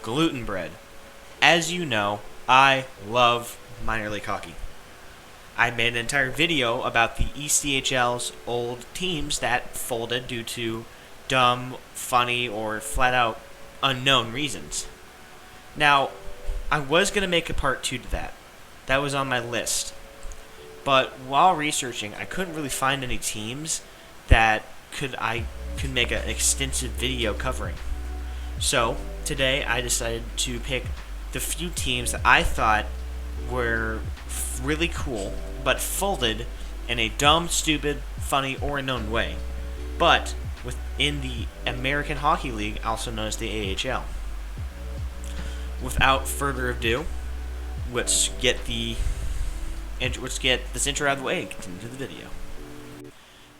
gluten bread. As you know, I love minor league hockey. I made an entire video about the ECHL's old teams that folded due to dumb, funny, or flat out unknown reasons. Now, I was going to make a part 2 to that. That was on my list. But while researching, I couldn't really find any teams that I could make an extensive video covering. So, today I decided to pick the few teams that I thought were really cool, but folded in a dumb, stupid, funny, or unknown way. But within the American Hockey League, also known as the AHL. Without further ado, let's get this intro out of the way and continue to the video.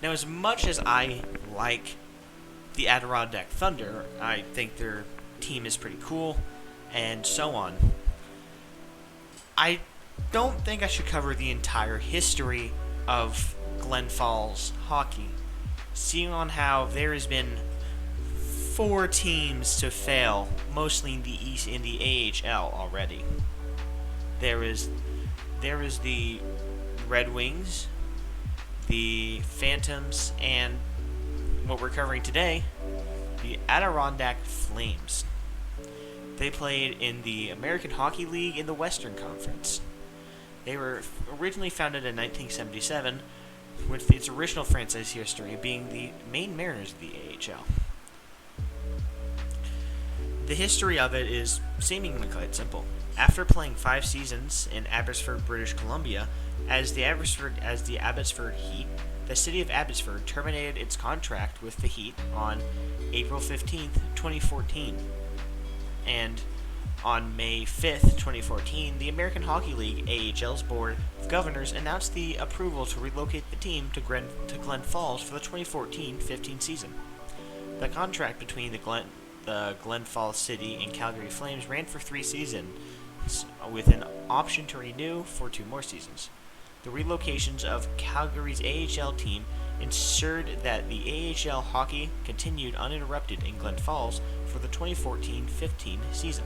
Now, as much as I like the Adirondack Thunder, I think their team is pretty cool, and so on, I don't think I should cover the entire history of Glens Falls hockey, seeing on how there has been 4 teams to fail, mostly in the AHL already. There is the Red Wings, the Phantoms, and what we're covering today, the Adirondack Flames. They played in the American Hockey League in the Western Conference. They were originally founded in 1977, with its original franchise history being the Maine Mariners of the AHL. The history of it is seemingly quite simple. After playing 5 seasons in Abbotsford, British Columbia, as the Abbotsford Heat, the city of Abbotsford terminated its contract with the Heat on April 15, 2014. And on May 5th, 2014, the American Hockey League AHL's Board of Governors announced the approval to relocate the team to Glens Falls for the 2014-15 season. The contract between the Glens Falls City and Calgary Flames ran for 3 seasons, with an option to renew for 2 more seasons. The relocations of Calgary's AHL team ensured that the AHL hockey continued uninterrupted in Glens Falls for the 2014-15 season.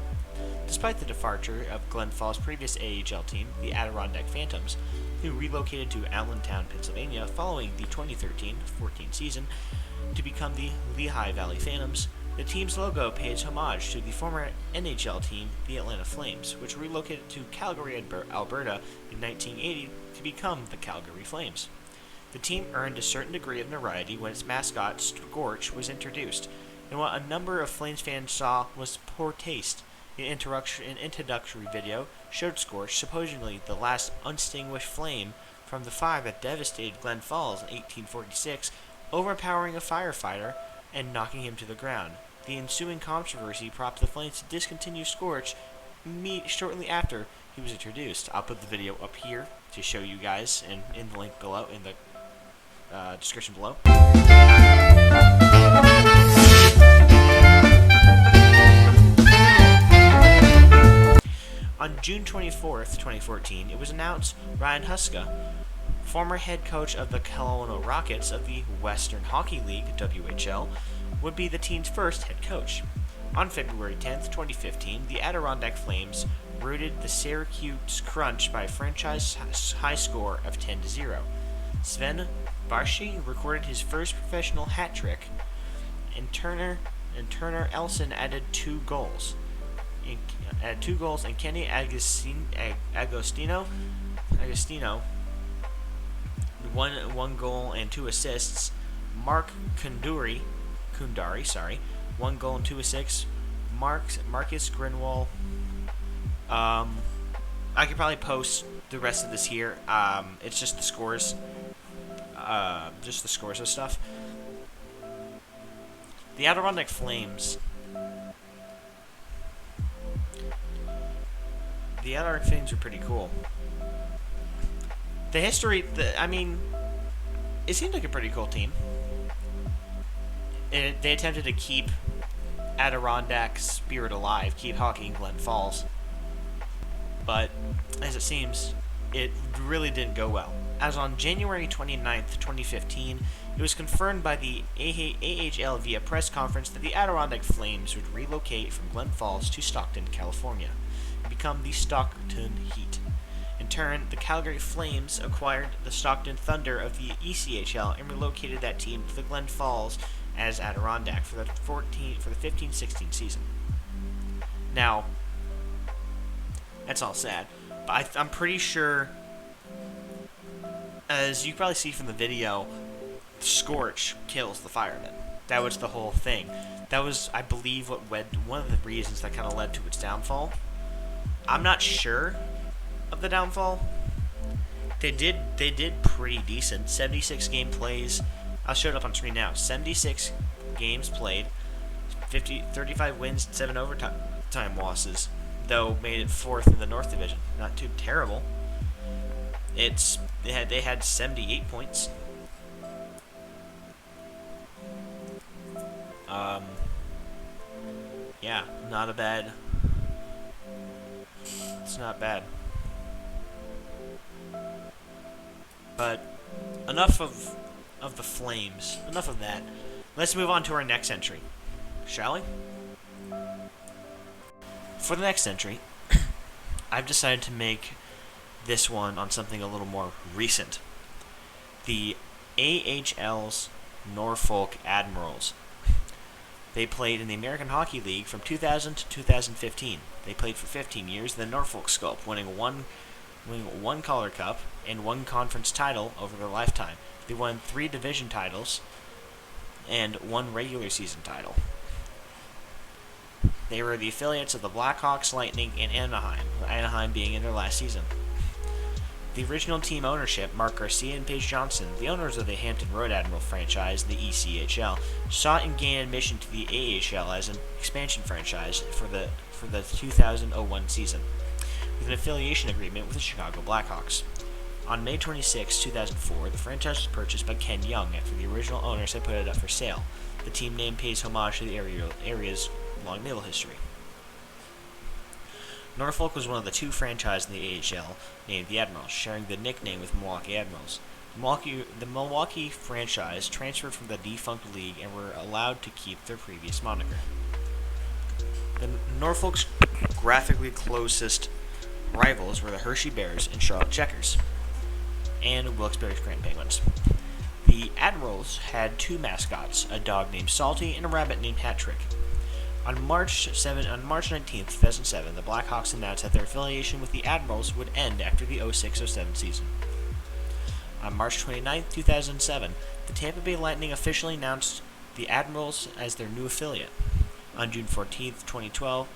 Despite the departure of Glens Falls' previous AHL team, the Adirondack Phantoms, who relocated to Allentown, Pennsylvania following the 2013-14 season to become the Lehigh Valley Phantoms, the team's logo pays homage to the former NHL team, the Atlanta Flames, which relocated to Calgary, Alberta in 1980 to become the Calgary Flames. The team earned a certain degree of notoriety when its mascot, Scorch, was introduced, and what a number of Flames fans saw was poor taste. An introductory video showed Scorch, supposedly the last undistinguished flame from the 5 that devastated Glens Falls in 1846, overpowering a firefighter and knocking him to the ground. The ensuing controversy prompted the Flames to discontinue Scorch shortly after he was introduced. I'll put the video up here to show you guys, and in the link below, in the description below. On June 24th, 2014, it was announced Ryan Huska, former head coach of the Kelowna Rockets of the Western Hockey League, WHL, would be the team's first head coach. On February 10th, 2015, the Adirondack Flames routed the Syracuse Crunch by a franchise high score of 10-0. Sven Baertschi recorded his first professional hat trick, and Turner Elson added 2 goals. And Kenny Agostino, one goal and 2 assists. Mark Kundari, 1 goal and 2 assists. Marcus Grinwall. I could probably post the rest of this here. It's just the scores. Just the scores of stuff. The Adirondack Flames. The Adirondack Flames are pretty cool. The history, it seemed like a pretty cool team. They attempted to keep Adirondack's spirit alive, keep hockey in Glens Falls. But, as it seems, it really didn't go well. as on January 29th, 2015, it was confirmed by the AHL via press conference that the Adirondack Flames would relocate from Glens Falls to Stockton, California, and become the Stockton Heat. In turn, the Calgary Flames acquired the Stockton Thunder of the ECHL and relocated that team to the Glens Falls as Adirondack for the 15-16 season. Now, that's all sad, but I'm pretty sure, as you probably see from the video, Scorch kills the fireman. That was the whole thing. That was, I believe, one of the reasons that kind of led to its downfall. I'm not sure of the downfall. They did pretty decent. 76 game plays. I'll show it up on screen now. 76 games played, 35 wins, 7 overtime losses, though made it 4th in the North Division. Not too terrible. They had 78 points. Yeah, not a bad. It's not bad. But enough of the Flames. Enough of that. Let's move on to our next entry, shall we? For the next entry, I've decided to make this one on something a little more recent. The AHL's Norfolk Admirals. They played in the American Hockey League from 2000 to 2015. They played for 15 years, the Norfolk Sculpt, winning one Calder Cup and 1 conference title over their lifetime. They won 3 division titles and 1 regular season title. They were the affiliates of the Blackhawks, Lightning, and Anaheim being in their last season. The original team ownership, Mark Garcia and Paige Johnson, the owners of the Hampton Road Admiral franchise, the ECHL, sought and gained admission to the AHL as an expansion franchise for the 2001 season, with an affiliation agreement with the Chicago Blackhawks. On May 26, 2004, the franchise was purchased by Ken Young after the original owners had put it up for sale. The team name pays homage to the area's long naval history. Norfolk was one of the 2 franchises in the AHL named the Admirals, sharing the nickname with Milwaukee Admirals. The Milwaukee franchise transferred from the defunct league and were allowed to keep their previous moniker. The Norfolk's graphically closest rivals were the Hershey Bears and Charlotte Checkers, and Wilkes-Barre Grand Penguins. The Admirals had 2 mascots, a dog named Salty and a rabbit named Hat-Trick. On March 19, 2007, the Blackhawks announced that their affiliation with the Admirals would end after the 06-07 season. On March 29, 2007, the Tampa Bay Lightning officially announced the Admirals as their new affiliate. On June 14, 2012,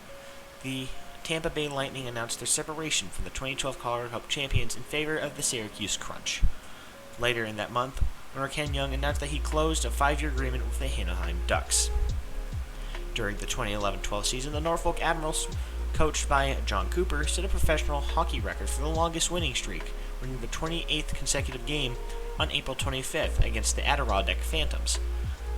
the Tampa Bay Lightning announced their separation from the 2012 Calder Cup champions in favor of the Syracuse Crunch. Later in that month, owner Ken Young announced that he closed a 5-year agreement with the Anaheim Ducks. During the 2011-12 season, the Norfolk Admirals, coached by John Cooper, set a professional hockey record for the longest winning streak, winning the 28th consecutive game on April 25th against the Adirondack Phantoms.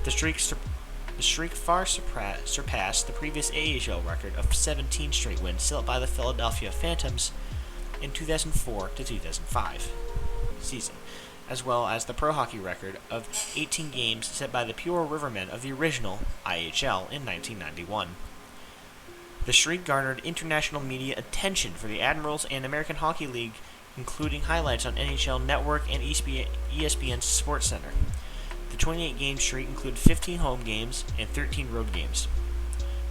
The streak far surpassed the previous AHL record of 17 straight wins set by the Philadelphia Phantoms in 2004 to 2005 season, as well as the pro hockey record of 18 games set by the Pure Rivermen of the original IHL in 1991. The streak garnered international media attention for the Admirals and American Hockey League, including highlights on NHL Network and ESPN's Sports Center. The 28-game streak included 15 home games and 13 road games.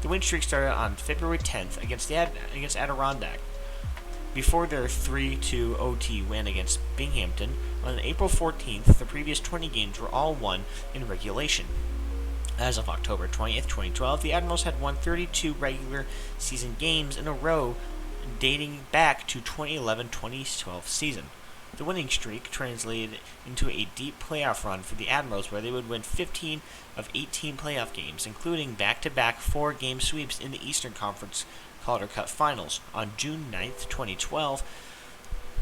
The win streak started on February 10th against Adirondack, before their 3-2 OT win against Binghamton. On April 14th, the previous 20 games were all won in regulation. As of October 20th, 2012, the Admirals had won 32 regular season games in a row dating back to 2011-2012 season. The winning streak translated into a deep playoff run for the Admirals, where they would win 15 of 18 playoff games, including back-to-back 4-game sweeps in the Eastern Conference Calder Cup Finals. On June 9th, 2012,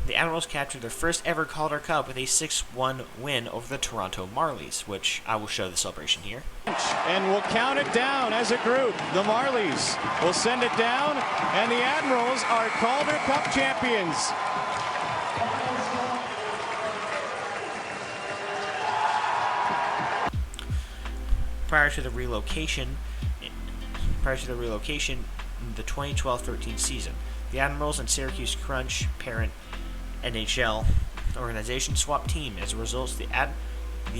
the Admirals captured their first ever Calder Cup with a 6-1 win over the Toronto Marlies, which I will show the celebration here. And we'll count it down as a group. The Marlies will send it down, and the Admirals are Calder Cup champions. prior to the relocation in the 2012-13 season. The Admirals and Syracuse Crunch, parent NHL organization, swapped team. As a result, the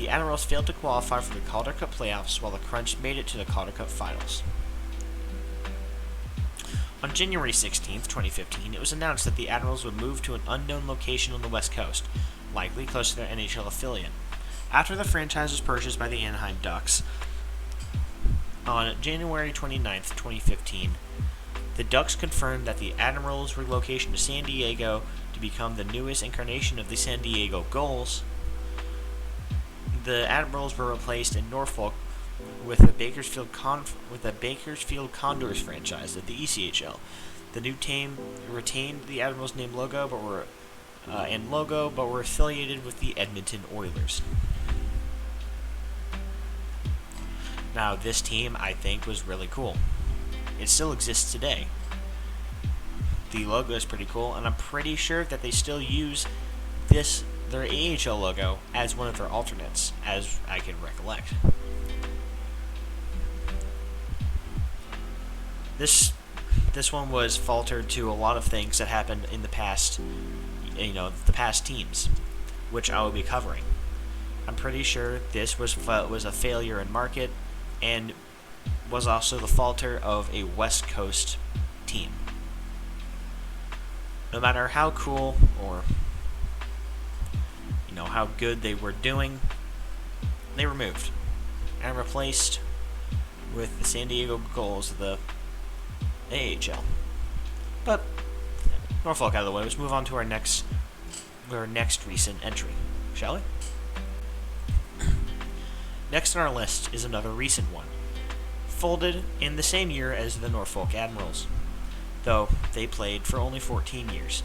Admirals failed to qualify for the Calder Cup playoffs, while the Crunch made it to the Calder Cup finals. On January 16, 2015, it was announced that the Admirals would move to an unknown location on the West Coast, likely close to their NHL affiliate. After the franchise was purchased by the Anaheim Ducks on January 29, 2015, the Ducks confirmed that the Admirals' relocation to San Diego to become the newest incarnation of the San Diego Gulls. The Admirals were replaced in Norfolk with the Bakersfield Condors franchise of the ECHL. The new team retained the Admirals' name logo, but were affiliated with the Edmonton Oilers. Now, this team, I think, was really cool. It still exists today. The logo is pretty cool, and I'm pretty sure that they still use their AHL logo as one of their alternates, as I can recollect. This one was faltered to a lot of things that happened in the past, the past teams, which I will be covering. I'm pretty sure this was a failure in market, and was also the falter of a West Coast team. No matter how cool or how good they were doing, they were moved and replaced with the San Diego Gulls of the AHL. But Norfolk out of the way, let's move on to our next recent entry, shall we? Next on our list is another recent one, folded in the same year as the Norfolk Admirals, though they played for only 14 years,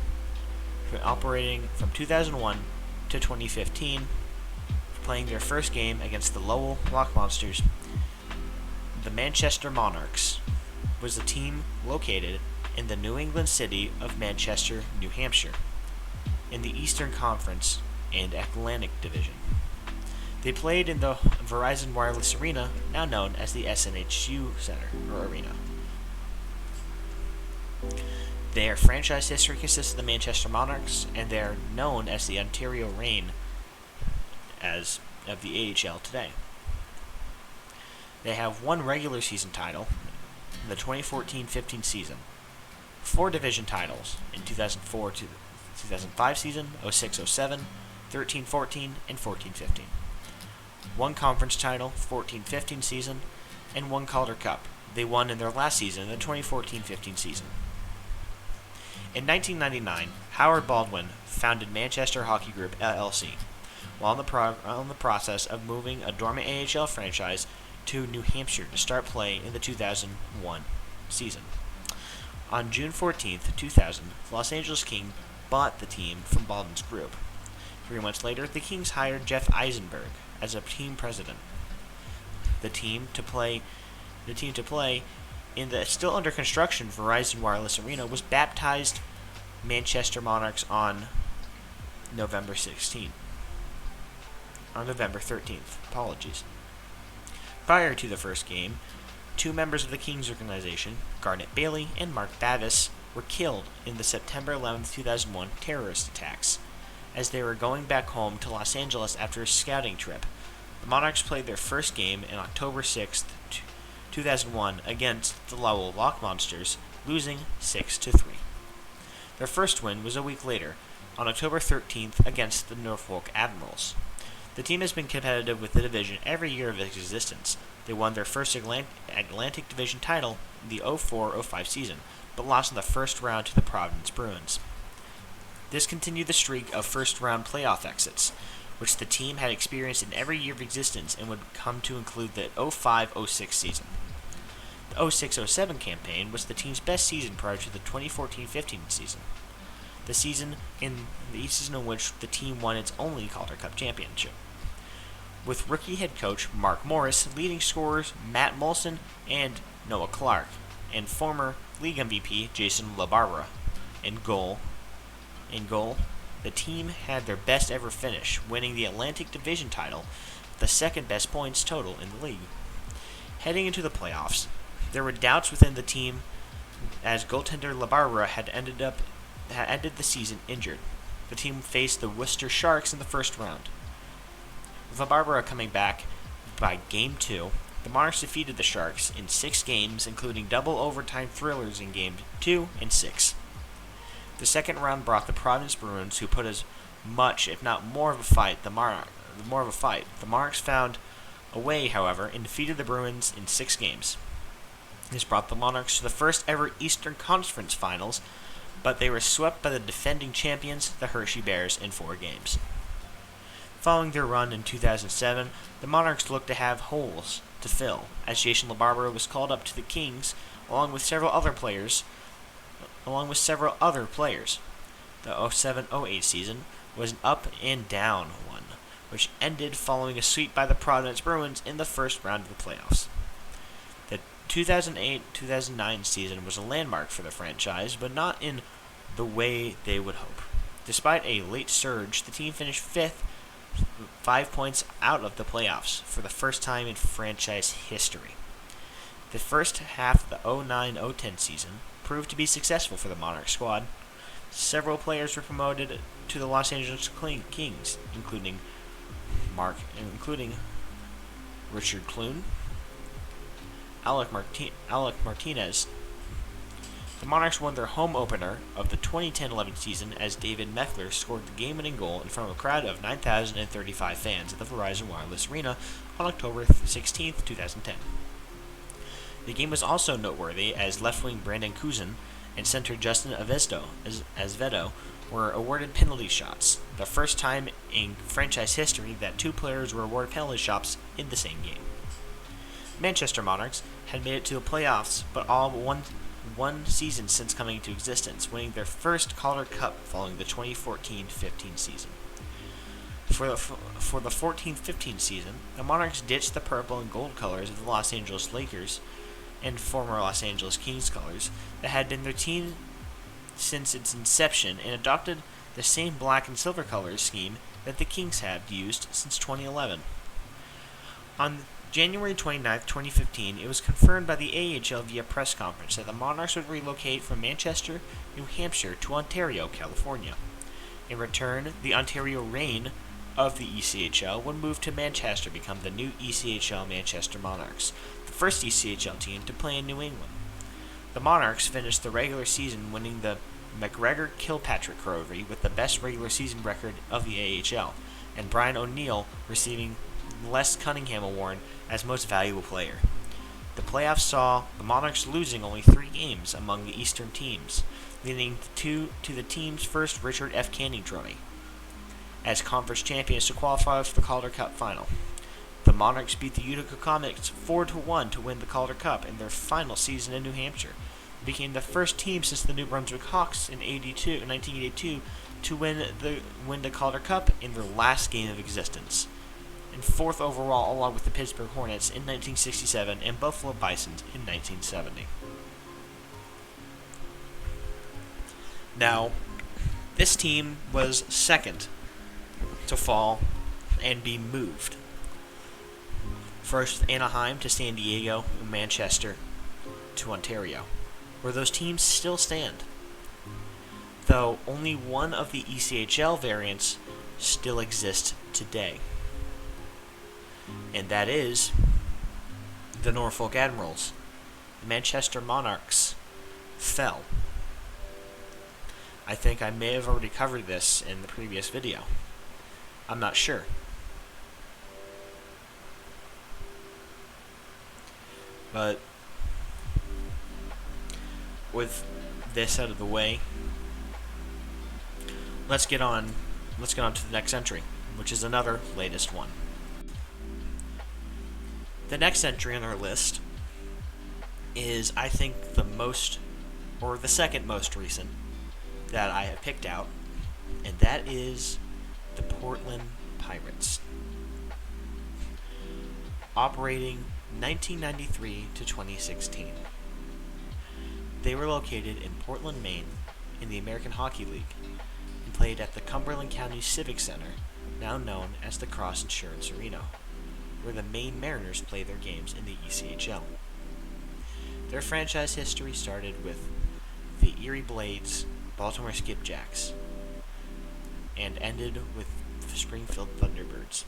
operating from 2001 to 2015, playing their first game against the Lowell Rock Monsters. The Manchester Monarchs was a team located in the New England city of Manchester, New Hampshire, in the Eastern Conference and Atlantic Division. They played in the Verizon Wireless Arena, now known as the SNHU Center or Arena. Their franchise history consists of the Manchester Monarchs, and they are known as the Ontario Reign of the AHL today. They have one regular season title in the 2014-15 season, 4 division titles in 2004 to 2005 season, 06-07, 13-14, and 14-15. One conference title, 14-15 season, and one Calder Cup. They won in their last season, the 2014-15 season. In 1999, Howard Baldwin founded Manchester Hockey Group LLC, while in the process of moving a dormant AHL franchise to New Hampshire to start play in the 2001 season. On June 14, 2000, the Los Angeles Kings bought the team from Baldwin's group. 3 months later, the Kings hired Jeff Eisenberg as a team president. The team to play in the still under construction Verizon Wireless Arena was baptized Manchester Monarchs on November 13th. Apologies. Prior to the first game, 2 members of the Kings organization, Garnet Bailey and Mark Bavis, were killed in the September 11, 2001 terrorist attacks as they were going back home to Los Angeles after a scouting trip. The Monarchs played their first game on October 6, 2001 against the Lowell Rock Monsters, losing 6-3. Their first win was a week later, on October 13th against the Norfolk Admirals. The team has been competitive with the division every year of its existence. They won their first Atlantic Division title in the 04-05 season, but lost in the first round to the Providence Bruins. This continued the streak of first-round playoff exits, which the team had experienced in every year of existence and would come to include the 05-06 season. The 06-07 campaign was the team's best season prior to the 2014-15 season, the season in which the team won its only Calder Cup championship, with rookie head coach Mark Morris, leading scorers Matt Molson and Noah Clark, and former league MVP Jason LaBarbera in goal. The team had their best ever finish, winning the Atlantic Division title, the second best points total in the league. Heading into the playoffs, there were doubts within the team as goaltender LaBarbera had ended the season injured. The team faced the Worcester Sharks in the first round. With LaBarbera coming back by Game 2, the Monarchs defeated the Sharks in 6 games, including double overtime thrillers in Game 2 and 6. The second round brought the Providence Bruins, who put as much, if not more, of a fight. The Monarchs found a way, however, and defeated the Bruins in 6 games. This brought the Monarchs to the first ever Eastern Conference Finals, but they were swept by the defending champions, the Hershey Bears, in 4 games. Following their run in 2007, the Monarchs looked to have holes to fill, as Jason LaBarbera was called up to the Kings, along with several other players. The 07-08 season was an up and down one, which ended following a sweep by the Providence Bruins in the first round of the playoffs. The 2008-2009 season was a landmark for the franchise, but not in the way they would hope. Despite a late surge, the team finished 5th, 5 points out of the playoffs for the first time in franchise history. The first half of the 09-010 season proved to be successful for the Monarch squad. Several players were promoted to the Los Angeles Kings, including Richard Clune, Alec Martinez. The Monarchs won their home opener of the 2010-11 season as David Meckler scored the game-winning goal in front of a crowd of 9,035 fans at the Verizon Wireless Arena on October 16, 2010. The game was also noteworthy as left-wing Brandon Kuzin and center Justin Azevedo were awarded penalty shots, the first time in franchise history that 2 players were awarded penalty shots in the same game. Manchester Monarchs had made it to the playoffs, but all but one season since coming into existence, winning their first Calder Cup following the 2014-15 season. For the 14-15 season, the Monarchs ditched the purple and gold colors of the Los Angeles Lakers and former Los Angeles Kings colors that had been their team since its inception and adopted the same black and silver colors scheme that the Kings had used since 2011. On January 29, 2015, it was confirmed by the AHL via press conference that the Monarchs would relocate from Manchester, New Hampshire to Ontario, California. In return, the Ontario Reign of the ECHL would move to Manchester to become the new ECHL Manchester Monarchs, the first ECHL team to play in New England. The Monarchs finished the regular season winning the McGregor-Kilpatrick Trophy with the best regular season record of the AHL, and Brian O'Neill receiving the Les Cunningham Award as Most Valuable Player. The playoffs saw the Monarchs losing only 3 games among the Eastern teams, leading to the team's first Richard F. Canning Trophy as conference champions to qualify for the Calder Cup final. The Monarchs beat the Utica Comets 4-1 to win the Calder Cup in their final season in New Hampshire. They became the first team since the New Brunswick Hawks in 1982 to win the Calder Cup in their last game of existence, and 4th overall along with the Pittsburgh Hornets in 1967 and Buffalo Bisons in 1970. Now, this team was second to fall and be moved. First Anaheim to San Diego and Manchester to Ontario, where those teams still stand, though only one of the ECHL variants still exists today, and that is the Norfolk Admirals. The Manchester Monarchs fell. I think I may have already covered this in the previous video. I'm not sure. But with this out of the way, let's get on to the next entry, which is another latest one. The next entry on our list is, I think, the second most recent that I have picked out, and that is the Portland Pirates. Operating 1993 to 2016. They were located in Portland, Maine, in the American Hockey League, and played at the Cumberland County Civic Center, now known as the Cross Insurance Arena. where the Maine Mariners play their games in the ECHL. Their franchise history started with the Erie Blades, Baltimore Skipjacks, and ended with the Springfield Thunderbirds.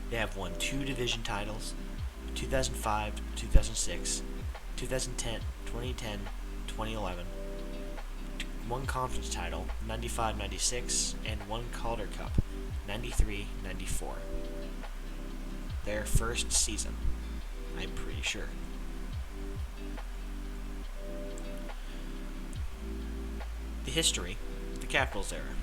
They have won 2 division titles, 2005, 2006, 2010, 2011, 1 conference title, 95-96, and 1 Calder Cup, 93-94. Their first season, I'm pretty sure. The history, the Capitals era.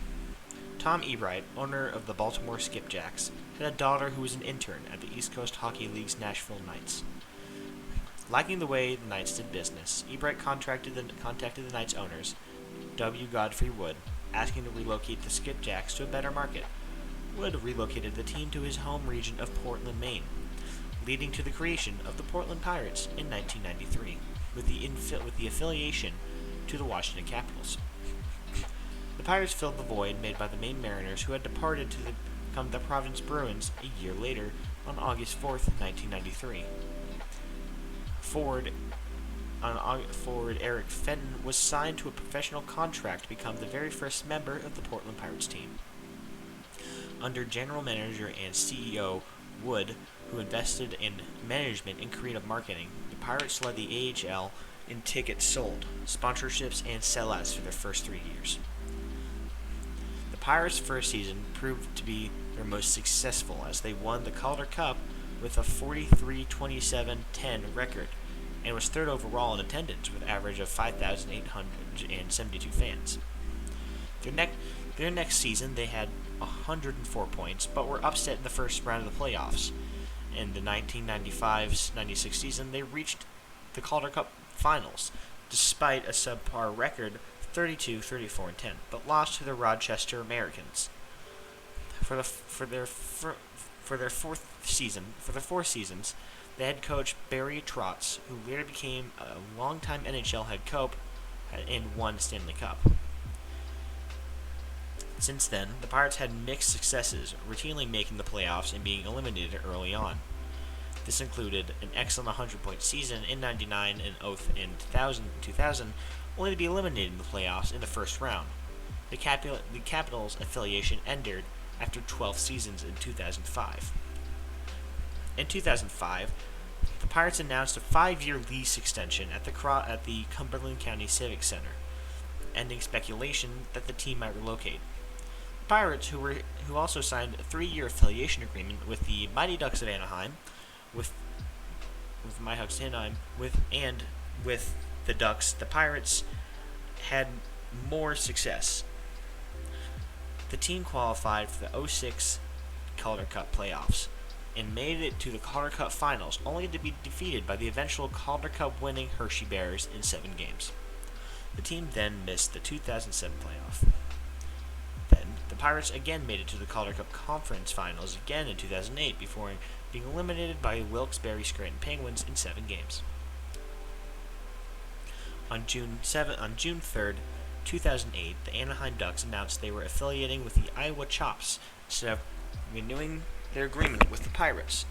Tom Ebright, owner of the Baltimore Skipjacks, had a daughter who was an intern at the East Coast Hockey League's Nashville Knights. Liking the way the Knights did business, Ebright contacted the Knights owners, W. Godfrey Wood, asking to relocate the Skipjacks to a better market. Wood relocated the team to his home region of Portland, Maine, leading to the creation of the Portland Pirates in 1993, with the affiliation to the Washington Capitals. The Pirates filled the void made by the Maine Mariners, who had departed to become the Providence Bruins a year later on August 4th, 1993. Forward Eric Fenton was signed to a professional contract to become the very first member of the Portland Pirates team. Under general manager and CEO Wood, who invested in management and creative marketing, the Pirates led the AHL in tickets sold, sponsorships, and sellouts for their first 3 years. The Pirates' first season proved to be their most successful, as they won the Calder Cup with a 43-27-10 record, and was 3rd overall in attendance with an average of 5,872 fans. Their next season, they had 104 points, but were upset in the first round of the playoffs. In the 1995-96 season, they reached the Calder Cup finals, despite a subpar record 32-34-10, but lost to the Rochester Americans. For their 4 seasons, the head coach Barry Trotz, who later became a longtime NHL head coach and won Stanley Cup. Since then, the Pirates had mixed successes, routinely making the playoffs and being eliminated early on. This included an excellent 100-point season in 99 and 2000, only to be eliminated in the playoffs in the first round. The Capitals' affiliation ended after 12 seasons in 2005. In 2005, the Pirates announced a 5-year lease extension at the Cumberland County Civic Center, ending speculation that the team might relocate. The Pirates, who also signed a 3-year affiliation agreement with the Mighty Ducks of Anaheim, with the Ducks, the Pirates had more success. The team qualified for the 06 Calder Cup playoffs and made it to the Calder Cup finals, only to be defeated by the eventual Calder Cup winning Hershey Bears in 7 games. The team then missed the 2007 playoff. Then, the Pirates again made it to the Calder Cup Conference Finals again in 2008 before being eliminated by Wilkes-Barre Scranton Penguins in 7 games. On June 3rd, 2008, the Anaheim Ducks announced they were affiliating with the Iowa Chops instead of renewing their agreement with the Pirates.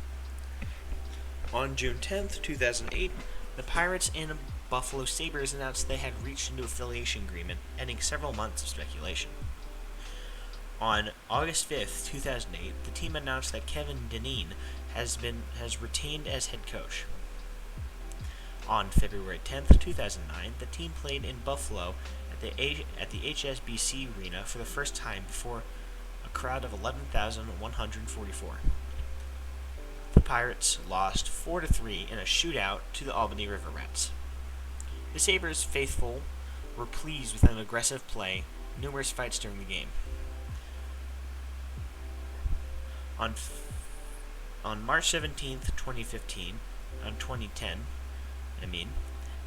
On June 10th, 2008, the Pirates and Buffalo Sabres announced they had reached a new affiliation agreement, ending several months of speculation. On August 5th, 2008, the team announced that Kevin Dineen has retained as head coach. On February 10th, 2009, the team played in Buffalo at the HSBC Arena for the first time before a crowd of 11,144. The Pirates lost 4-3 in a shootout to the Albany River Rats. The Sabres faithful were pleased with an aggressive play, numerous fights during the game. On March 17th, 2010,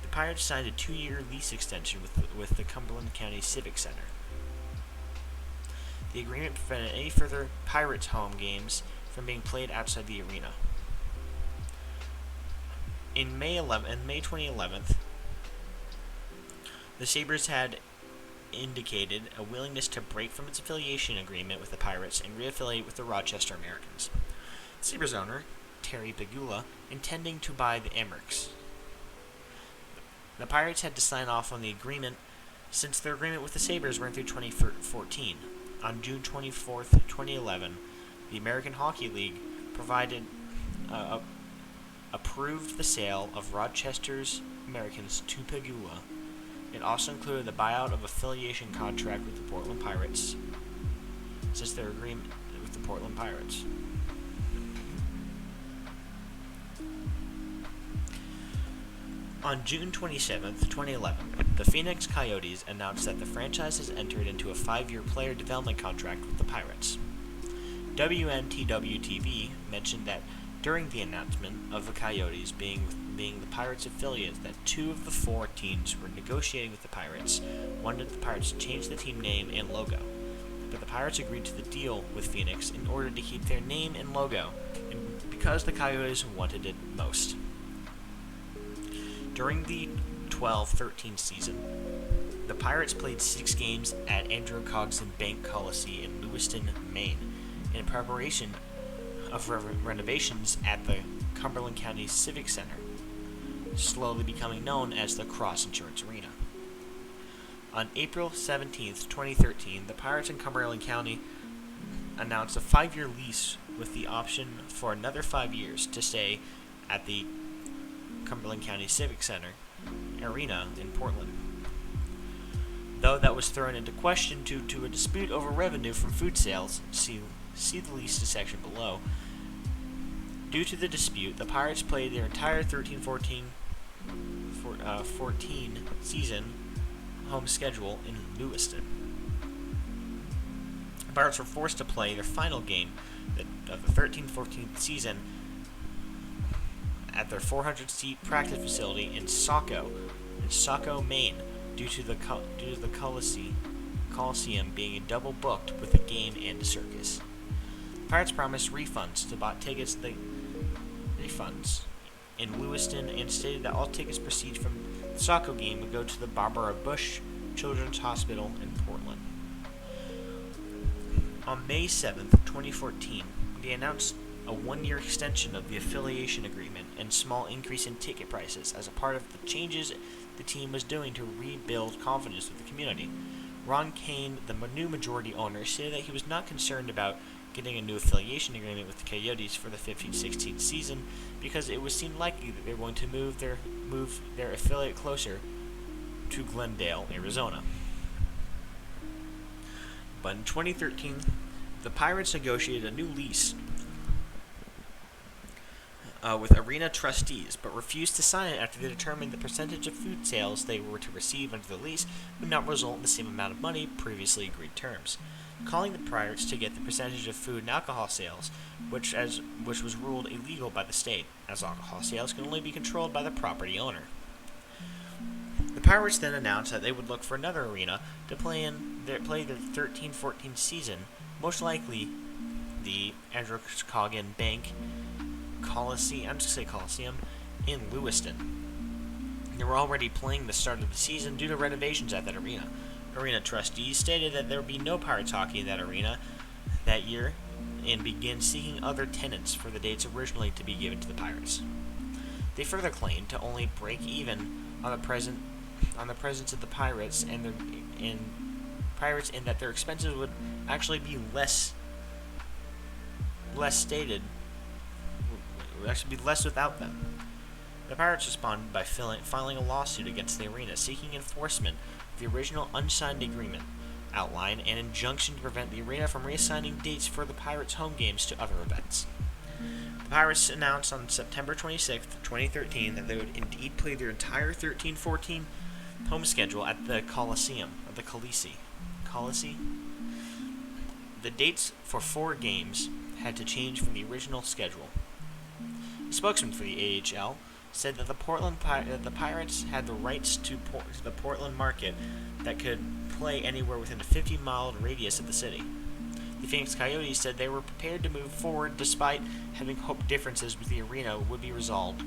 the Pirates signed a 2-year lease extension with the Cumberland County Civic Center. The agreement prevented any further Pirates home games from being played outside the arena. In May 2011, the Sabres had indicated a willingness to break from its affiliation agreement with the Pirates and reaffiliate with the Rochester Americans. Sabres owner, Terry Pegula, intending to buy the Monarchs. The Pirates had to sign off on the agreement since their agreement with the Sabres ran through 2014. On June 24, 2011, the American Hockey League approved the sale of Rochester's Americans to Pegula. It also included the buyout of affiliation contract with the Portland Pirates, since their agreement with the Portland Pirates. On June 27, 2011, the Phoenix Coyotes announced that the franchise has entered into a 5-year player development contract with the Pirates. WNTW-TV mentioned that during the announcement of the Coyotes being the Pirates' affiliates, that 2 of the 4 teams were negotiating with the Pirates wanted the Pirates to change the team name and logo, but the Pirates agreed to the deal with Phoenix in order to keep their name and logo, and because the Coyotes wanted it most. During the 12-13 season, the Pirates played 6 games at Andrew Coggson Bank Coliseum in Lewiston, Maine, in preparation of renovations at the Cumberland County Civic Center, slowly becoming known as the Cross Insurance Arena. On April 17, 2013, the Pirates in Cumberland County announced a 5-year lease with the option for another 5 years to stay at the Cumberland County Civic Center Arena in Portland. Though that was thrown into question due to a dispute over revenue from food sales, see the lease section below. Due to the dispute, the Pirates played their entire 13-14 season home schedule in Lewiston. The Pirates were forced to play their final game of the 13-14 season at their 400-seat practice facility in Saco, Maine, due to the Coliseum being double booked with a game and a circus. The Pirates promised refunds to bought tickets in Lewiston and stated that all tickets proceeds from the Saco game would go to the Barbara Bush Children's Hospital in Portland. On May 7, 2014, they announced a 1-year extension of the affiliation agreement and small increase in ticket prices as a part of the changes the team was doing to rebuild confidence with the community. Ron Kane, the new majority owner, stated that he was not concerned about getting a new affiliation agreement with the Coyotes for the 15-16 season because it would seem likely that they were going to move their affiliate closer to Glendale, Arizona. But in 2013, the Pirates negotiated a new lease with arena trustees, but refused to sign it after they determined the percentage of food sales they were to receive under the lease would not result in the same amount of money previously agreed terms, calling the Pirates to get the percentage of food and alcohol sales, which was ruled illegal by the state, as alcohol sales can only be controlled by the property owner. The Pirates then announced that they would look for another arena to play their 13-14 season, most likely the Andrew Coggson Bank Coliseum in Lewiston. They were already playing the start of the season due to renovations at that arena. Arena trustees stated that there would be no Pirates hockey in that arena that year and began seeking other tenants for the dates originally to be given to the Pirates. They further claimed to only break even on the presence of the Pirates and that their expenses would actually be less stated. Would actually be less without them. The Pirates responded by filing a lawsuit against the arena seeking enforcement of the original unsigned agreement, outline an injunction to prevent the arena from reassigning dates for the Pirates' home games to other events. The Pirates announced on September 26, 2013 that they would indeed play their entire 13-14 home schedule at the Coliseum, or the Colisee. The dates for 4 games had to change from the original schedule. A spokesman for the AHL said that the Pirates had the rights to the Portland market that could play anywhere within a 50-mile radius of the city. The Phoenix Coyotes said they were prepared to move forward despite having hoped differences with the arena would be resolved.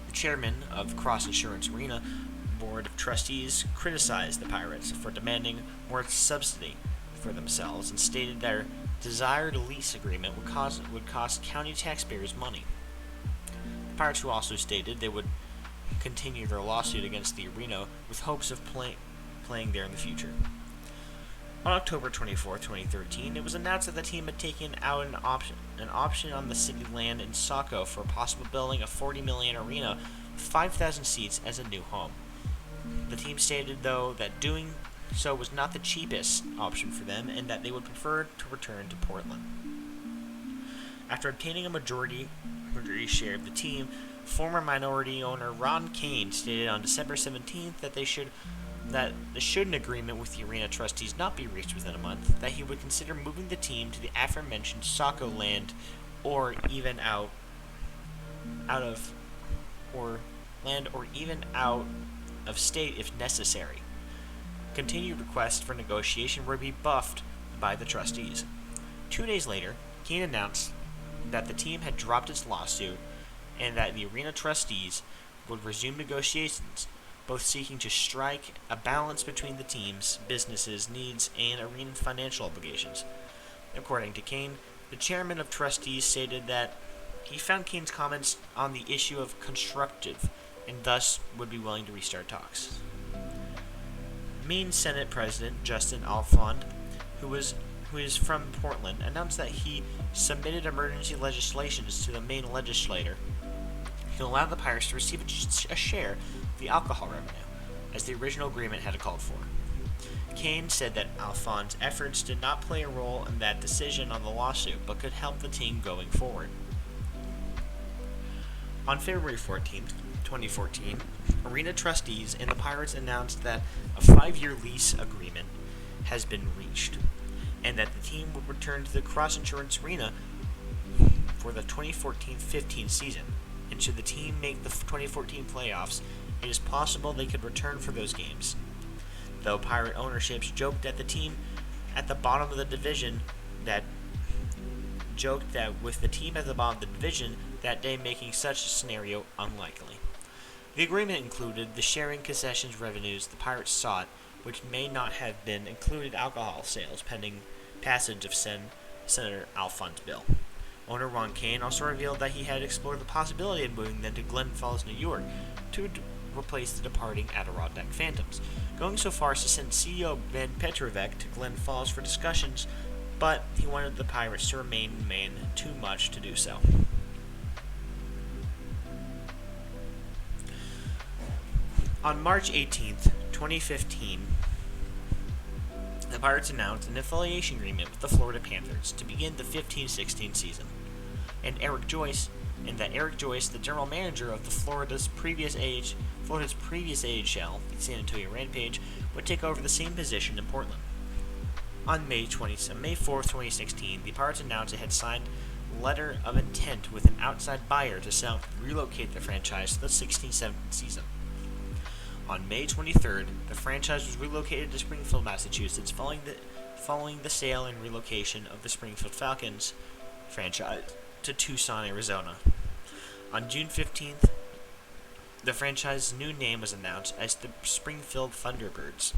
The chairman of Cross Insurance Arena Board of Trustees criticized the Pirates for demanding more subsidy for themselves and stated desired lease agreement would cost county taxpayers money. The Pirates, who also stated they would continue their lawsuit against the arena with hopes of playing there in the future. On October 24, 2013, it was announced that the team had taken out an option on the city land in Saco for a possible building a $40 million arena with 5,000 seats as a new home. The team stated, though, that doing so was not the cheapest option for them and that they would prefer to return to Portland. After obtaining a majority share of the team, former minority owner Ron Kane stated on December 17th that should an agreement with the arena trustees not be reached within a month, that he would consider moving the team to the aforementioned Saco land or even out of state if necessary. Continued requests for negotiation would be buffed by the trustees. 2 days later, Kane announced that the team had dropped its lawsuit and that the arena trustees would resume negotiations, both seeking to strike a balance between the team's business's needs and arena financial obligations. According to Kane, the chairman of trustees stated that he found Kane's comments on the issue of constructive and thus would be willing to restart talks. Maine Senate President Justin Alfond, who is from Portland, announced that he submitted emergency legislation to the Maine legislature to allow the Pirates to receive a share of the alcohol revenue, as the original agreement had called for. Kane said that Alfond's efforts did not play a role in that decision on the lawsuit, but could help the team going forward. On February 14th, 2014, arena trustees and the Pirates announced that a 5-year lease agreement has been reached, and that the team would return to the Cross Insurance Arena for the 2014-15 season. And should the team make the 2014 playoffs, it is possible they could return for those games. Though Pirate ownerships joked at the team at the bottom of the division that with the team at the bottom of the division that day making such a scenario unlikely. The agreement included the sharing concessions revenues the Pirates sought, which may not have been included alcohol sales pending passage of Senator Alfond's bill. Owner Ron Kane also revealed that he had explored the possibility of moving them to Glen Falls, New York, to replace the departing Adirondack Phantoms, going so far as to send CEO Ben Petrovic to Glen Falls for discussions, but he wanted the Pirates to remain in Maine too much to do so. On March 18th, 2015, the Pirates announced an affiliation agreement with the Florida Panthers to begin the 15-16 season, and Eric Joyce, the general manager of the Florida's previous AHL, the San Antonio Rampage, would take over the same position in Portland. On May 4th, 2016, the Pirates announced it had signed a letter of intent with an outside buyer to sell and relocate the franchise to the 16-17 season. On May 23rd, the franchise was relocated to Springfield, Massachusetts, following the sale and relocation of the Springfield Falcons franchise to Tucson, Arizona. On June 15th, the franchise's new name was announced as the Springfield Thunderbirds.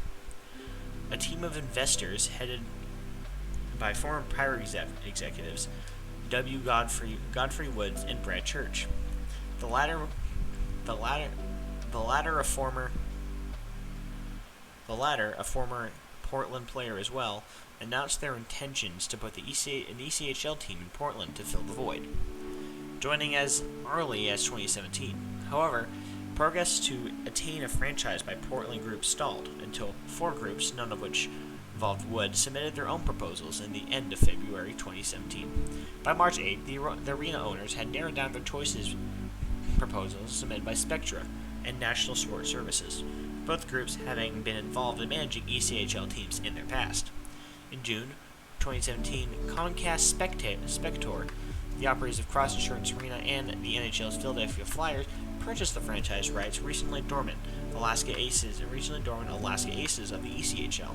A team of investors headed by former Pirate executives W. Godfrey Woods and Brad Church. The latter a former Portland player as well, announced their intentions to put an ECHL team in Portland to fill the void, joining as early as 2017. However, progress to attain a franchise by Portland groups stalled until 4 groups, none of which involved Wood, submitted their own proposals in the end of February 2017. By March 8th, the arena owners had narrowed down their proposals submitted by Spectra and National Sport Services, both groups having been involved in managing ECHL teams in their past. In June 2017, Comcast Spector, the operators of Cross Insurance Arena and the NHL's Philadelphia Flyers, purchased the franchise rights recently dormant Alaska Aces of the ECHL.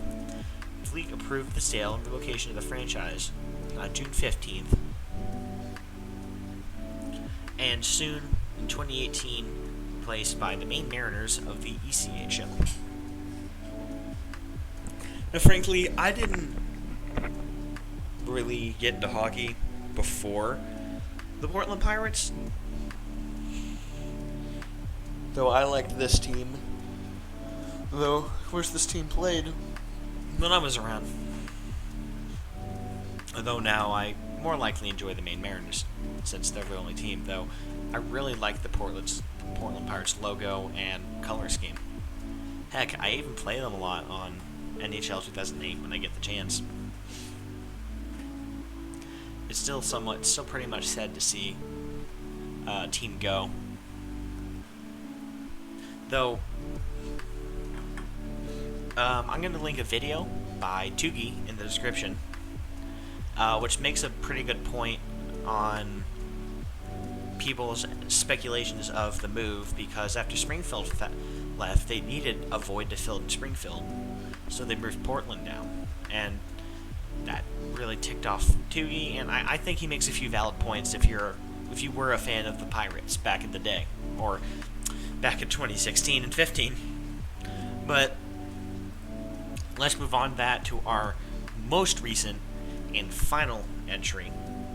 Fleet approved the sale and relocation of the franchise on June 15th, and soon in 2018 replaced by the Maine Mariners of the ECHL. Now, frankly, I didn't really get into hockey before the Portland Pirates. Though I liked this team. Though, of course, this team played when I was around. Though now I more likely enjoy the Maine Mariners, since they're the only team. Though I really like the Portland Pirates logo and color scheme. Heck, I even play them a lot on NHL 2008 when I get the chance. It's still pretty much sad to see a team go. Though, I'm going to link a video by Tougie in the description, which makes a pretty good point on people's speculations of the move, because after Springfield left, they needed a void to fill in Springfield, so they moved Portland down, and that really ticked off Tougie, and I think he makes a few valid points if you were a fan of the Pirates back in the day, or back in 2016 and 15. But let's move on to our most recent and final entry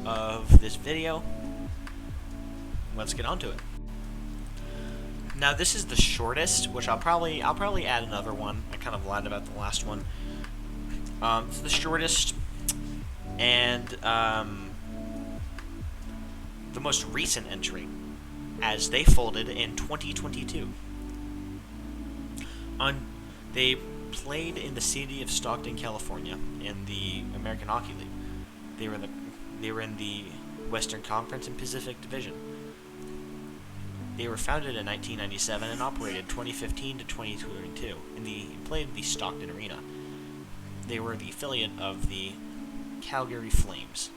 of this video. Let's get on to it. Now this is the shortest, which I'll probably add another one. I kind of lied about the last one. It's the shortest and the most recent entry, as they folded in 2022. They played in the city of Stockton, California, in the American Hockey League. They were in the Western Conference and Pacific Division. They were founded in 1997 and operated 2015 to 2022. Played in the Stockton Arena. They were the affiliate of the Calgary Flames.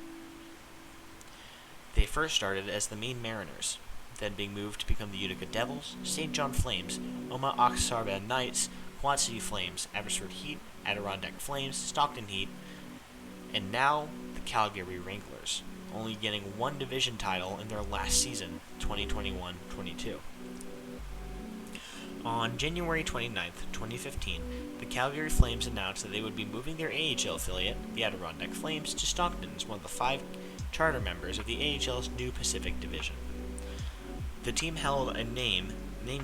They first started as the Maine Mariners, then being moved to become the Utica Devils, St. John Flames, Oma-Oxarben Knights, Quad City Flames, Abbotsford Heat, Adirondack Flames, Stockton Heat, and now the Calgary Wranglers, only getting one division title in their last season, 2021-22. On January 29th, 2015, the Calgary Flames announced that they would be moving their AHL affiliate, the Adirondack Flames, to Stockton as one of the 5 charter members of the AHL's new Pacific Division. The team held a name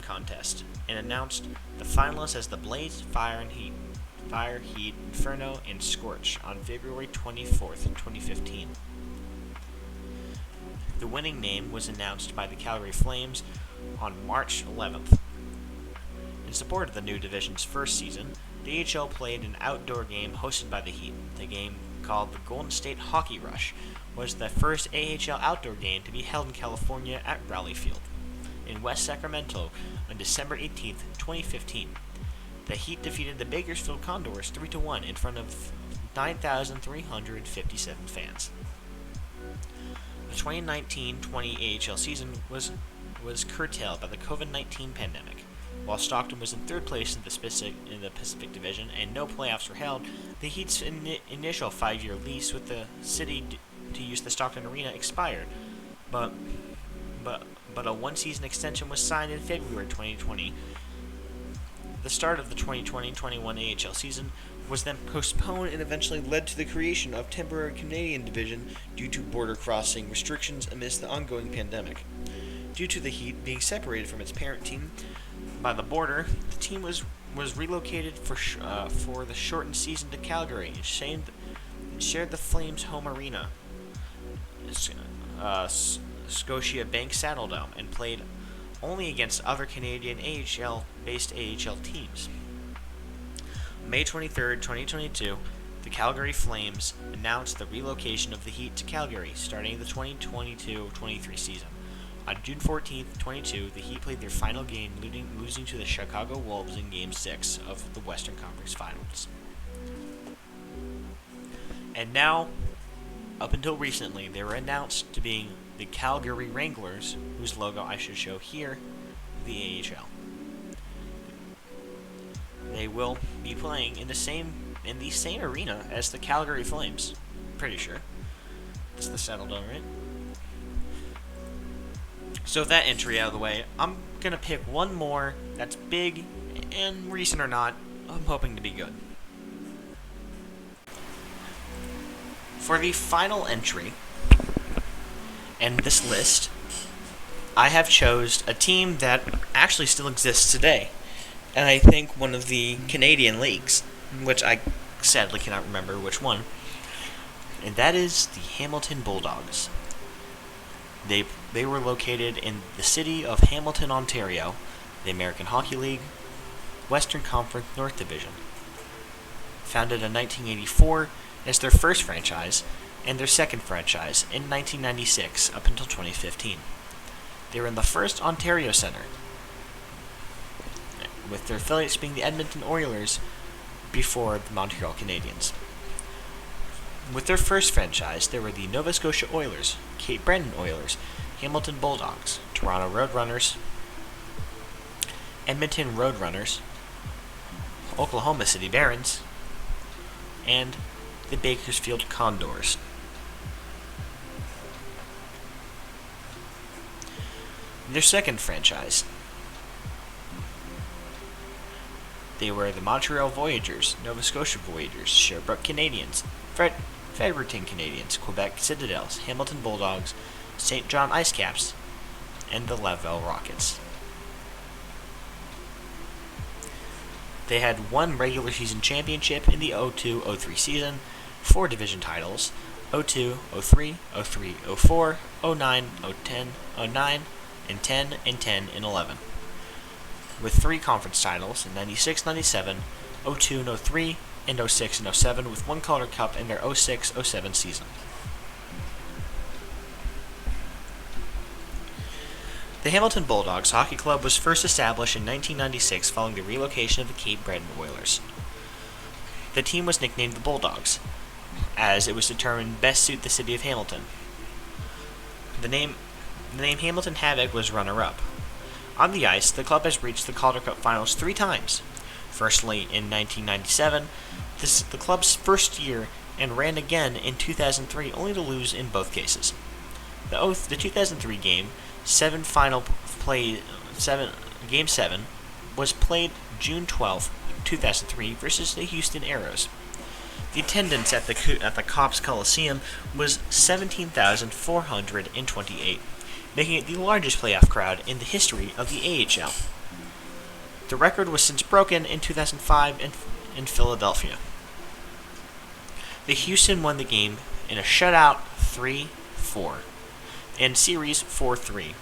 contest and announced the finalists as the Blaze, Fire, Heat, Inferno, and Scorch on February 24th, 2015. The winning name was announced by the Calgary Flames on March 11th. In support of the new division's first season, the AHL played an outdoor game hosted by the Heat. The game, called the Golden State Hockey Rush, was the first AHL outdoor game to be held in California at Raleigh Field in West Sacramento on December 18, 2015. The Heat defeated the Bakersfield Condors 3-1 in front of 9,357 fans. The 2019-20 AHL season was curtailed by the COVID-19 pandemic. While Stockton was in third place in the Pacific Division and no playoffs were held, the Heat's initial 5-year lease with the city to use the Stockton Arena expired, but a one-season extension was signed in February 2020. The start of the 2020-21 AHL season was then postponed and eventually led to the creation of temporary Canadian division due to border crossing restrictions amidst the ongoing pandemic. Due to the Heat being separated from its parent team by the border, the team was relocated for the shortened season to Calgary and shared the Flames' home arena, Scotia Bank Saddledome, and played only against other Canadian AHL-based AHL teams. May 23, 2022, the Calgary Flames announced the relocation of the Heat to Calgary starting the 2022-23 season. On June 14, 2022, the Heat played their final game, losing to the Chicago Wolves in Game 6 of the Western Conference Finals. And now, up until recently, they were announced to be the Calgary Wranglers, whose logo I should show here, the AHL. They will be playing in the same arena as the Calgary Flames. Pretty sure. It's the Saddledome, right? So with that entry out of the way, I'm gonna pick one more that's big and recent or not, I'm hoping to be good. For the final entry in this list, I have chose a team that actually still exists today, and I think one of the Canadian leagues, which I sadly cannot remember which one, and that is the Hamilton Bulldogs. They were located in the city of Hamilton, Ontario, the American Hockey League, Western Conference North Division. Founded in 1984 as their first franchise and their second franchise in 1996 up until 2015. They were in the first Ontario Centre, with their affiliates being the Edmonton Oilers before the Montreal Canadiens. With their first franchise, they were the Nova Scotia Oilers, Cape Breton Oilers, Hamilton Bulldogs, Toronto Roadrunners, Edmonton Roadrunners, Oklahoma City Barons, and the Bakersfield Condors. Their second franchise, they were the Montreal Voyageurs, Nova Scotia Voyageurs, Sherbrooke Canadiens, Fredericton Canadiens, Quebec Citadels, Hamilton Bulldogs, St. John Icecaps, and the Laval Rockets. They had one regular season championship in the 02-03 season, 4 division titles, 02, 03, 03, 04, 09, 010, 09, and 10, and 10, and 11. With 3 conference titles in 96, 97, 02 and 03, and 06 and 07, with 1 Calder Cup in their 06-07 season. The Hamilton Bulldogs Hockey Club was first established in 1996 following the relocation of the Cape Breton Oilers. The team was nicknamed the Bulldogs, as it was determined best suit the city of Hamilton. The name Hamilton Havoc was runner-up. On the ice, the club has reached the Calder Cup Finals 3 times. Firstly, in 1997, this is the club's first year, and ran again in 2003, only to lose in both cases. The 2003 Game 7 Game 7 was played June 12, 2003 versus the Houston Aeros. The attendance at the Copps Coliseum was 17,428, making it the largest playoff crowd in the history of the AHL. The record was since broken in 2005 in Philadelphia. The Houston won the game in a shutout 3-4 and series 4-3.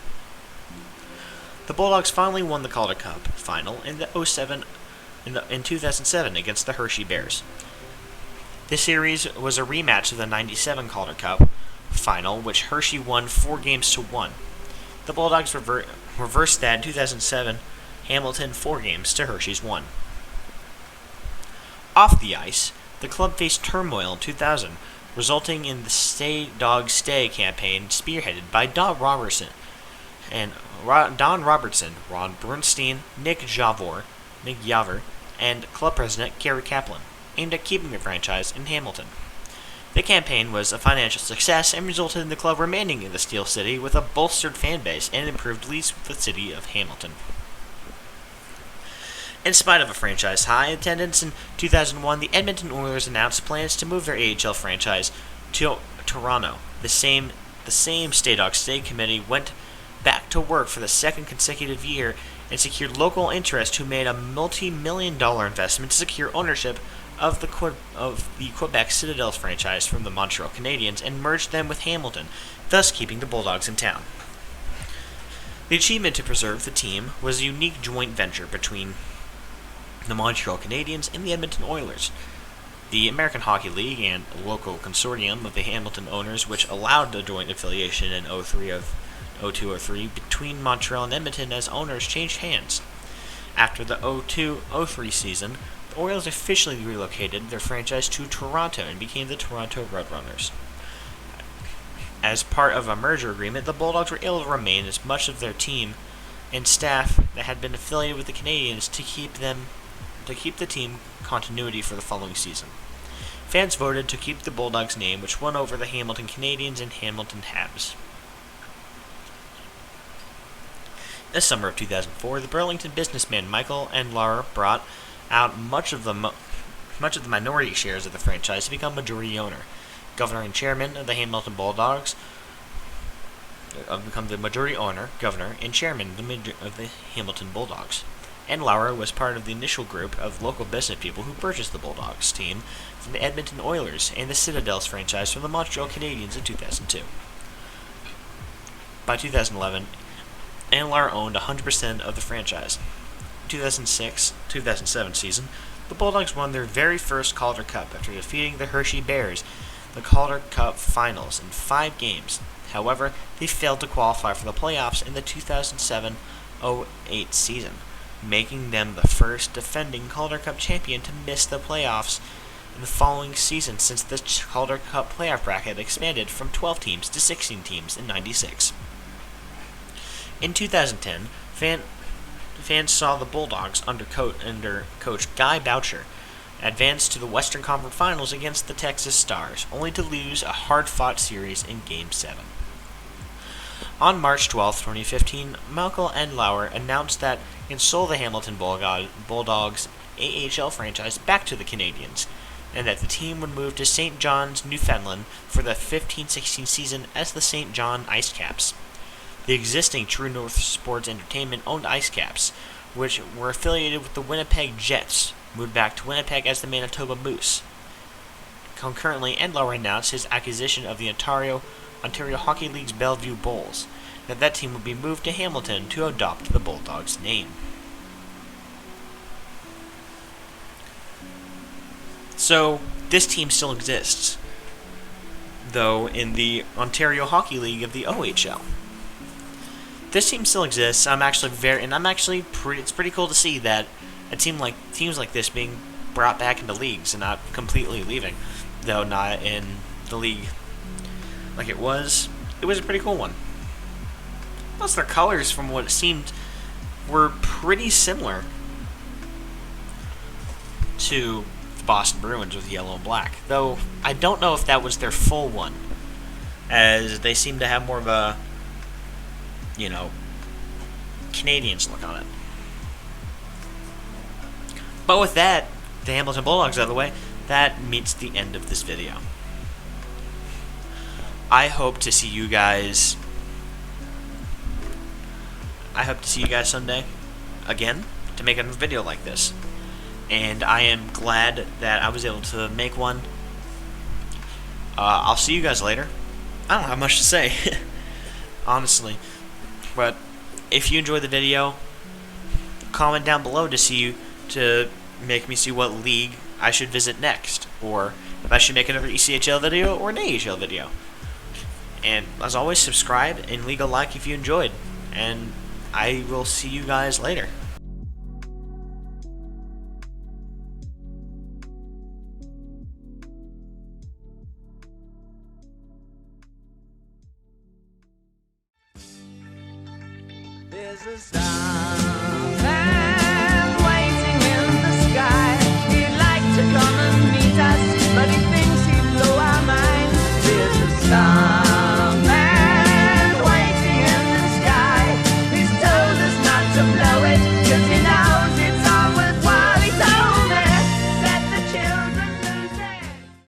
The Bulldogs finally won the Calder Cup final in the 2007 against the Hershey Bears. This series was a rematch of the 97 Calder Cup final, which Hershey won 4-1. The Bulldogs reversed that in 2007, Hamilton 4 to Hershey's 1. Off the ice, the club faced turmoil in 2000, resulting in the Stay Dog Stay campaign spearheaded by Don Robertson, Ron Bernstein, Nick Javor, and club president Kerry Kaplan, aimed at keeping the franchise in Hamilton. The campaign was a financial success and resulted in the club remaining in the Steel City with a bolstered fan base and improved lease with the city of Hamilton. In spite of a franchise high attendance in 2001, the Edmonton Oilers announced plans to move their AHL franchise to Toronto. The same Stay Dog Stay committee went back to work for the second consecutive year and secured local interest who made a multi-million-dollar investment to secure ownership of the Quebec Citadels franchise from the Montreal Canadiens and merged them with Hamilton, thus keeping the Bulldogs in town. The achievement to preserve the team was a unique joint venture between the Montreal Canadiens and the Edmonton Oilers. The American Hockey League and local consortium of the Hamilton owners, which allowed a joint affiliation in 02-03 between Montreal and Edmonton as owners, changed hands. After the 02-03 season, the Oilers officially relocated their franchise to Toronto and became the Toronto Roadrunners. As part of a merger agreement, the Bulldogs were able to remain as much of their team and staff that had been affiliated with the Canadiens to keep the team continuity for the following season. Fans voted to keep the Bulldogs name, which won over the Hamilton Canadiens and Hamilton Habs. This summer of 2004, the Burlington businessman Michael and Laura brought out much of the minority shares of the franchise to become majority owner. governor and chairman of the Hamilton Bulldogs, become the majority owner, governor, and chairman of the Hamilton Bulldogs. And Lauer was part of the initial group of local business people who purchased the Bulldogs team from the Edmonton Oilers and the Citadels franchise from the Montreal Canadiens in 2002. By 2011, Ann Lauer owned 100% of the franchise. 2006-2007 season, the Bulldogs won their very first Calder Cup after defeating the Hershey Bears in the Calder Cup finals in 5 games. However, they failed to qualify for the playoffs in the 2007-08 season, making them the first defending Calder Cup champion to miss the playoffs in the following season since the Calder Cup playoff bracket expanded from 12 teams to 16 teams in '96. In 2010, fans saw the Bulldogs under coach Guy Boucher advance to the Western Conference Finals against the Texas Stars, only to lose a hard-fought series in Game 7. On March 12, 2015, Malcolm and Lauer announced that and sold the Hamilton Bulldogs AHL franchise back to the Canadiens, and that the team would move to St. John's, Newfoundland for the 15-16 season as the St. John Ice Caps. The existing True North Sports Entertainment owned Ice Caps, which were affiliated with the Winnipeg Jets, moved back to Winnipeg as the Manitoba Moose. Concurrently, Endlauer announced his acquisition of the Ontario Hockey League's Bellevue Bulls, that team would be moved to Hamilton to adopt the Bulldogs name. So, this team still exists, though in the Ontario Hockey League of the OHL. This team still exists. It's pretty cool to see that teams like this being brought back into leagues and not completely leaving, though not in the league like it was. It was a pretty cool one. Plus, their colors, from what it seemed, were pretty similar to the Boston Bruins with yellow and black. Though I don't know if that was their full one, as they seem to have more of a Canadians look on it. But with that, the Hamilton Bulldogs out of the way, that meets the end of this video. I hope to see you guys Sunday again to make another video like this. And I am glad that I was able to make one. I'll see you guys later. I don't have much to say, honestly. But if you enjoyed the video, comment down below to make me see what league I should visit next, or if I should make another ECHL video or an AHL video. And as always, subscribe and leave a like if you enjoyed. And I will see you guys later. There's a star